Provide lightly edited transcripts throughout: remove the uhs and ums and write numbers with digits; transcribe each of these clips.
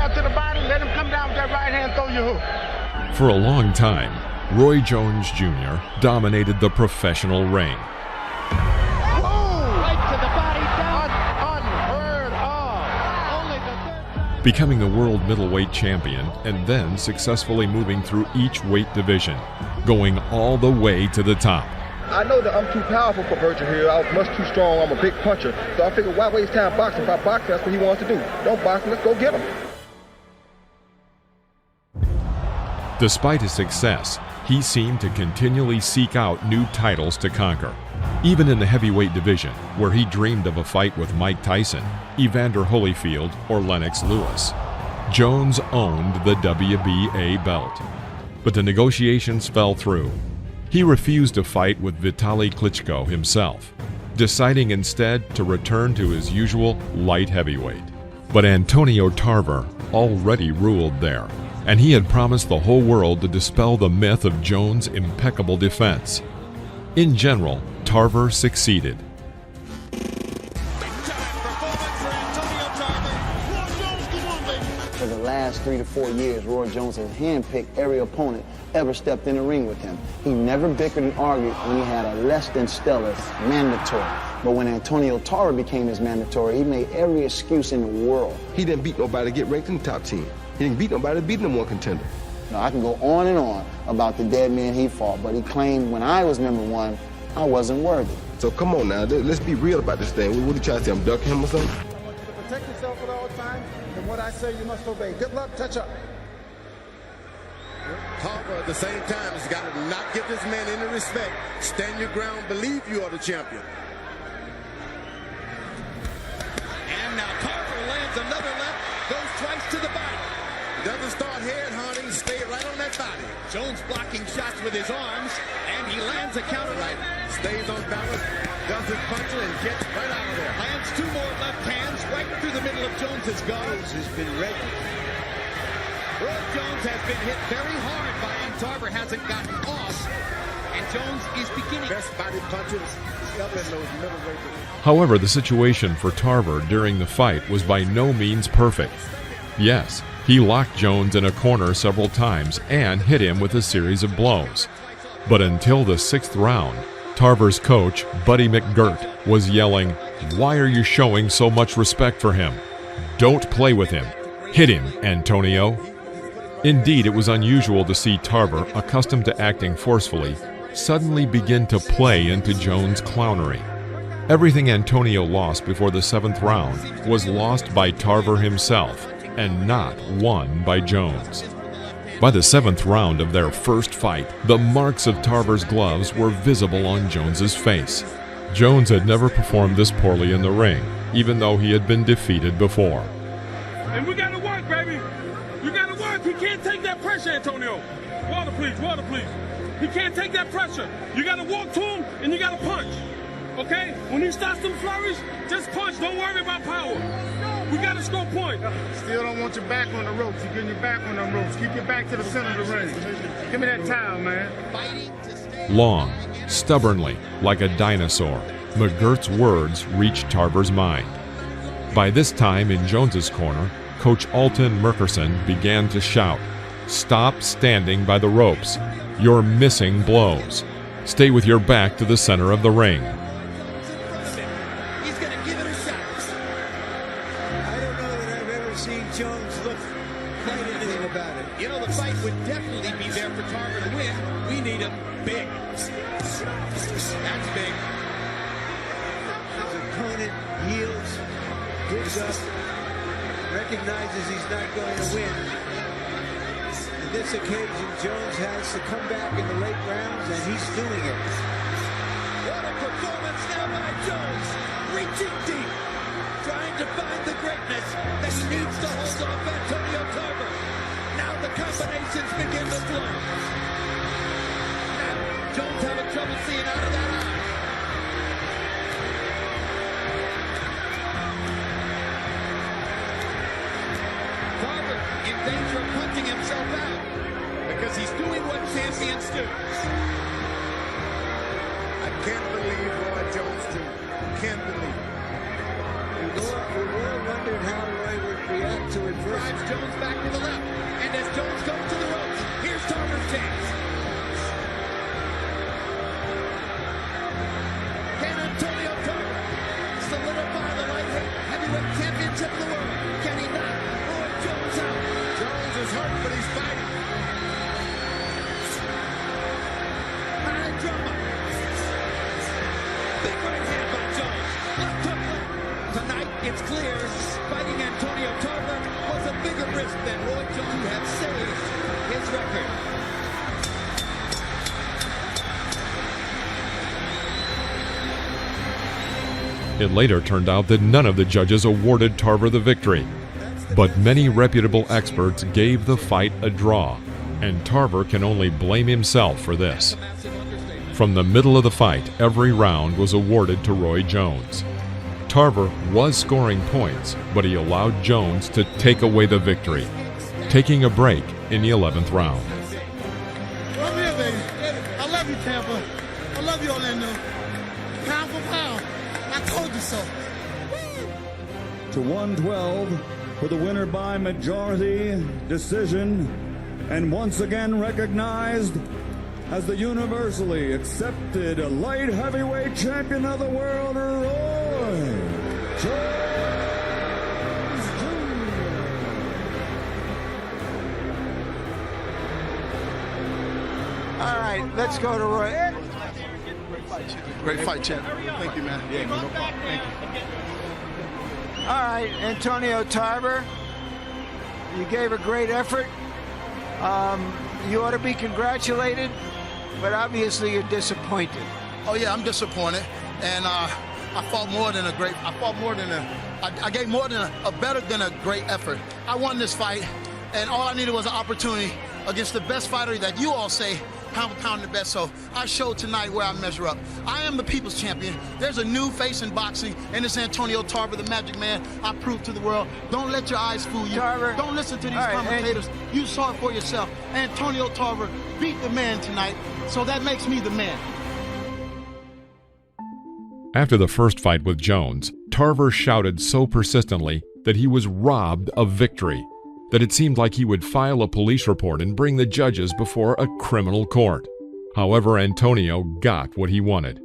down to the body, let him come down with that right hand, throw your hook. For a long time, Roy Jones Jr. dominated the professional ring. Becoming the world middleweight champion and then successfully moving through each weight division, going all the way to the top. I know that I'm too powerful for Virgil here. I was much too strong. I'm a big puncher. So I figured, why waste time boxing? If I box, that's what he wants to do. Don't box him, let's go get him. Despite his success, he seemed to continually seek out new titles to conquer. Even in the heavyweight division, where he dreamed of a fight with Mike Tyson, Evander Holyfield, or Lennox Lewis, Jones owned the WBA belt. But the negotiations fell through. He refused to fight with Vitaly Klitschko himself, deciding instead to return to his usual light heavyweight. But Antonio Tarver already ruled there, and he had promised the whole world to dispel the myth of Jones' impeccable defense. In general, Tarver succeeded. For the last 3 to 4 years, Roy Jones has handpicked every opponent ever stepped in the ring with him. He never bickered and argued when he had a less than stellar mandatory. But when Antonio Tarver became his mandatory, he made every excuse in the world. He didn't beat nobody to get ranked in the top 10. He didn't beat nobody to beat number one contender. Now, I can go on and on about the dead man he fought, but he claimed when I was number one, I wasn't worthy. So come on now, let's be real about this thing. What are you trying to say, I'm ducking him or something? I want you to protect yourself at all times, and what I say you must obey. Good luck, touch up. Tarver at the same time has got to not give this man any respect. Stand your ground, believe you are the champion. And now Tarver lands another left, goes twice to the body. Doesn't start head hunting, stay right on that body. Jones blocking shots with his arms, and he lands a counter right. Stays on balance, does his puncher, and gets right out of there. Lands 2 more left hands right through the middle of Jones's guard. Jones has been ready. Roy Jones has been hit very hard by him. Tarver hasn't gotten off, and Jones is beginning. Best body punches up in those middleweight divisions. However, the situation for Tarver during the fight was by no means perfect. Yes, he locked Jones in a corner several times and hit him with a series of blows. But until the 6th round, Tarver's coach, Buddy McGirt, was yelling, "Why are you showing so much respect for him? Don't play with him. Hit him, Antonio." Indeed, it was unusual to see Tarver, accustomed to acting forcefully, suddenly begin to play into Jones' clownery. Everything Antonio lost before the 7th round was lost by Tarver himself, and not won by Jones. By the 7th round of their first fight, the marks of Tarver's gloves were visible on Jones's face. Jones had never performed this poorly in the ring, even though he had been defeated before. And we gotta work, baby. You gotta work. He can't take that pressure, Antonio. Water, please. Water, please. He can't take that pressure. You gotta walk to him, and you gotta punch. Okay? When he starts to flourish, just punch. Don't worry about power. We gotta score point. Still don't want your back on the ropes. You're getting your back on them ropes. Keep your back to the center of the ring. Give me that towel, man. Long, stubbornly, like a dinosaur, McGirt's words reached Tarver's mind. By this time, in Jones's corner, Coach Alton Merkerson began to shout, "Stop standing by the ropes. You're missing blows. Stay with your back to the center of the ring." He's going to give it a shot. I don't know that I've ever seen Jones look quite anything about it. You know, the fight would definitely be there for Tarver to win. We need him big. That's big. His opponent yields, gives up, recognizes he's not going to win. On this occasion, Jones has to come back in the late rounds, and he's doing it. What a performance now by Jones. Reaching deep. Trying to find the greatness that he needs to hold off Antonio Tarver. Now the combinations begin to flow. Now Jones having trouble seeing out of that eye. Tarver in danger of punching himself out because he's doing what champions do. I can't believe Roy Jones, too. Can't believe it. We all wondered how Roy would react to adversity. Drives Jones back. Big right hand by Jones. Left hook. Tonight, it's clear fighting Antonio Tarver was a bigger risk than Roy Jones had saved his record. It later turned out that none of the judges awarded Tarver the victory, but many reputable experts gave the fight a draw, and Tarver can only blame himself for this. From the middle of the fight, every round was awarded to Roy Jones. Tarver was scoring points, but he allowed Jones to take away the victory, taking a break in the 11th round. Come here, baby. I love you, Tampa. I love you, Orlando. Pound for pound. I told you so. To 112 for the winner by majority decision, and once again recognized as the universally accepted light heavyweight champion of the world, Roy Jones Jr. All right, let's go to Roy. Great fight, champ. Thank you, man. Yeah, no problem. Thank you. All right, Antonio Tarver, you gave a great effort. You ought to be congratulated, but obviously you're disappointed. Oh yeah, I'm disappointed, and I gave more than a better than a great effort. I won this fight, and all I needed was an opportunity against the best fighter that you all say pound for pound the best. So I showed tonight where I measure up. I am the people's champion. There's a new face in boxing, and it's Antonio Tarver, the Magic Man. I proved to the world. Don't let your eyes fool you. Tarver. Don't listen to these commentators. You saw it for yourself. Antonio Tarver beat the man tonight, so that makes me the man. After the first fight with Jones, Tarver shouted so persistently that he was robbed of victory, that it seemed like he would file a police report and bring the judges before a criminal court. However, Antonio got what he wanted.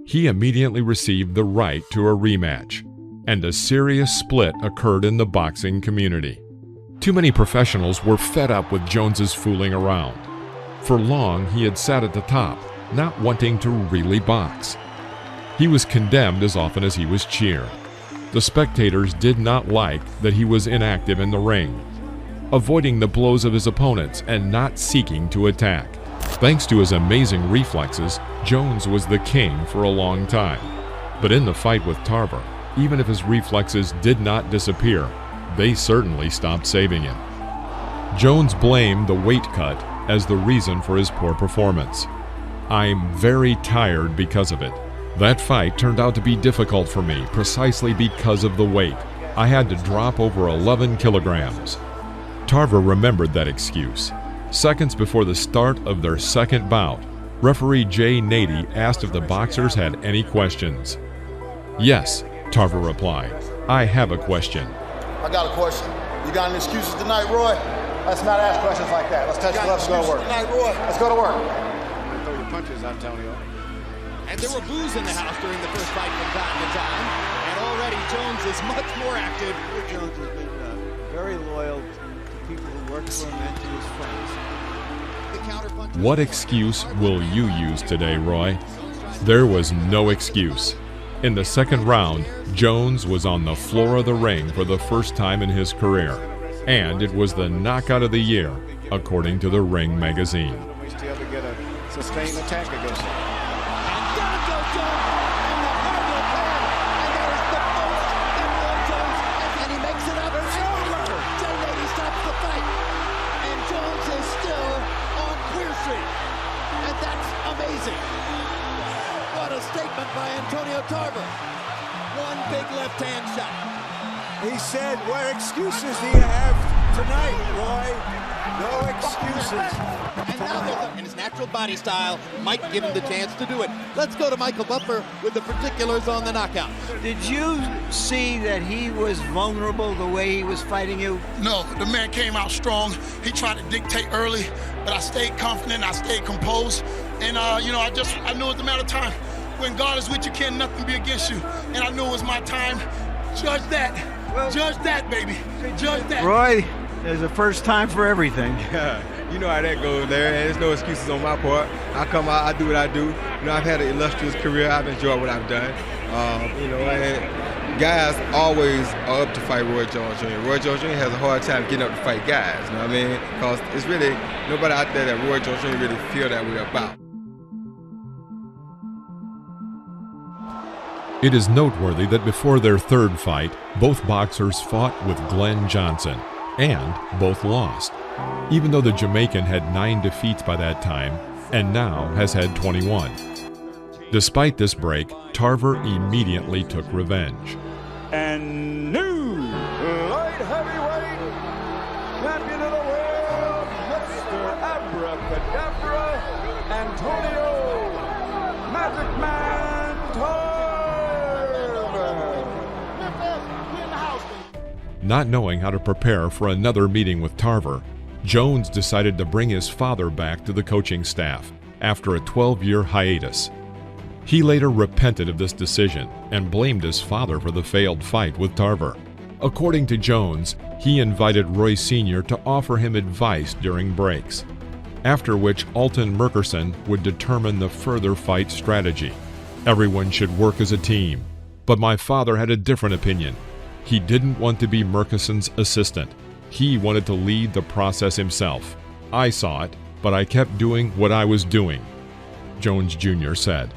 He immediately received the right to a rematch, and a serious split occurred in the boxing community. Too many professionals were fed up with Jones's fooling around. For long, he had sat at the top, not wanting to really box. He was condemned as often as he was cheered. The spectators did not like that he was inactive in the ring, avoiding the blows of his opponents and not seeking to attack. Thanks to his amazing reflexes, Jones was the king for a long time. But in the fight with Tarver, even if his reflexes did not disappear, they certainly stopped saving him. Jones blamed the weight cut as the reason for his poor performance. "I'm very tired because of it. That fight turned out to be difficult for me precisely because of the weight. I had to drop over 11 kilograms. Tarver remembered that excuse. Seconds before the start of their second bout, referee Jay Nady asked if the boxers had any questions. "Yes," Tarver replied. "I have a question." I got a question. You got any excuses tonight, Roy? Let's not ask questions like that. Let's touch gloves and go to work. Tonight, Roy. Let's go to work. Throw your punches, Antonio. And there were boos in the house during the first fight from time to time, and already Jones is much more active. Jones has been very loyal to people who work for him and to his friends. What excuse will you use today, Roy? There was no excuse. In the second round, Jones was on the floor of the ring for the first time in his career, and it was the knockout of the year, according to the Ring magazine. We still to get a sustained attack against him. And down goes Jones, and the hard will pan, and there is the most that Roy Jones, and he makes it up. It's over. Jay Nady stops the fight, and Jones is still on Queer Street, and that's amazing. What a statement by Antonio Tarver. One big left-hand shot. He said, "What excuses do you have tonight, Roy? No excuses." And now in his natural body style might give him the chance to do it. Let's go to Michael Buffer with the particulars on the knockout. Did you see that he was vulnerable the way he was fighting you? No, the man came out strong. He tried to dictate early, but I stayed confident, I stayed composed, and I knew it was a matter of time. When God is with you, can nothing be against you. And I knew it was my time. Judge that. Judge that, baby. Judge that. Roy, there's a first time for everything. You know how that goes there, and there's no excuses on my part. I come out, I do what I do. You know, I've had an illustrious career. I've enjoyed what I've done. You know, and guys always are up to fight Roy Jones Jr. Roy Jones Jr. has a hard time getting up to fight guys, you know what I mean? Because it's really nobody out there that Roy Jones Jr. really feel that way about. It is noteworthy that before their third fight, both boxers fought with Glenn Johnson, and both lost, even though the Jamaican had 9 defeats by that time and now has had 21. Despite this break, Tarver immediately took revenge. And new light heavyweight champion of the world, Mr. Abracadabra, Antonio Magic Man Tarver. Not knowing how to prepare for another meeting with Tarver, Jones decided to bring his father back to the coaching staff after a 12-year hiatus. He later repented of this decision and blamed his father for the failed fight with Tarver. According to Jones, he invited Roy Sr. to offer him advice during breaks, after which Alton Merkerson would determine the further fight strategy. Everyone should work as a team, but my father had a different opinion. He didn't want to be Merkerson's assistant. He wanted to lead the process himself. I saw it, but I kept doing what I was doing, Jones Jr. said.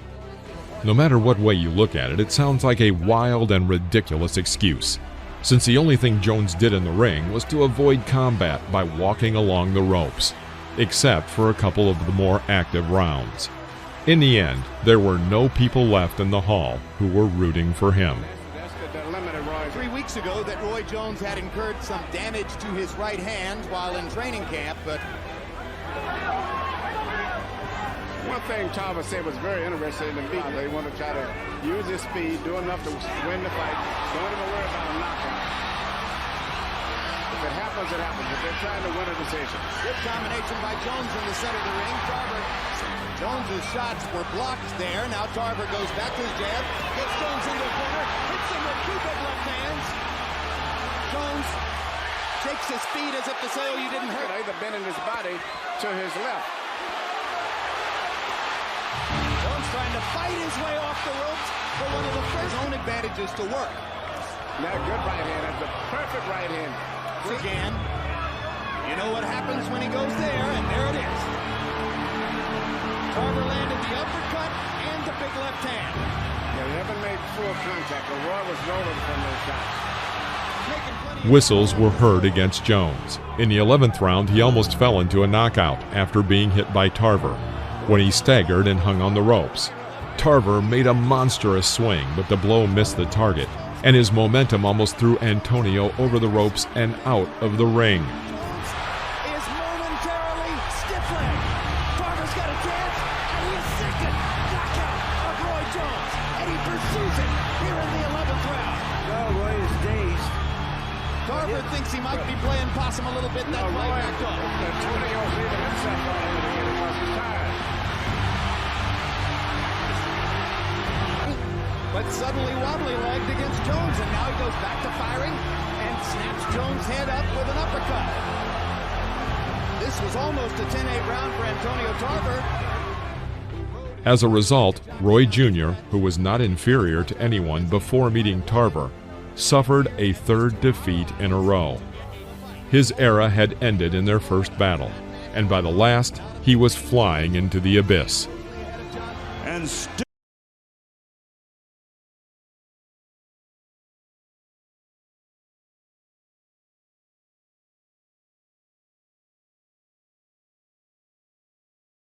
No matter what way you look at it, it sounds like a wild and ridiculous excuse, since the only thing Jones did in the ring was to avoid combat by walking along the ropes, except for a couple of the more active rounds. In the end, there were no people left in the hall who were rooting for him. 3 weeks ago that Roy Jones had incurred some damage to his right hand while in training camp, but one thing Tarver said was very interesting to me. They want to try to use his speed, do enough to win the fight. Don't even worry about a knockout. If it happens, it happens. If they're trying to win a decision. Good combination by Jones in the center of the ring. Tarver, Jones's shots were blocked there. Now Tarver goes back to the jab, gets Jones into the corner, hits him with 2 big left hands. Jones takes his feet as if to say, oh, you didn't hurt. Either bending his body to his left. Jones trying to fight his way off the ropes for one of the first own advantages to work. Now good right hand. That's the perfect right hand. Again, you know what happens when he goes there, and there it is. Tarver landed the uppercut and the big left hand. Yeah, they haven't made full contact, but Roy was rolling from those shots. Whistles were heard against Jones. In the 11th round, he almost fell into a knockout after being hit by Tarver, when he staggered and hung on the ropes. Tarver made a monstrous swing, but the blow missed the target, and his momentum almost threw Antonio over the ropes and out of the ring. Is momentarily stiffling. Tarver's got a chance, and his second knockout of Roy Jones, and he pursues it here in the 11th round. Well, Roy is dazed. Tarver thinks he might be playing possum a little bit. That Roy backed off. Antonio's leaving himself on him again because he's tired. But suddenly wobbly-legged against Jones, and now he goes back to firing and snaps Jones' head up with an uppercut. This was almost a 10-8 round for Antonio Tarver. As a result, Roy Jr., who was not inferior to anyone before meeting Tarver, suffered a 3rd defeat in a row. His era had ended in their first battle, and by the last, he was flying into the abyss. And still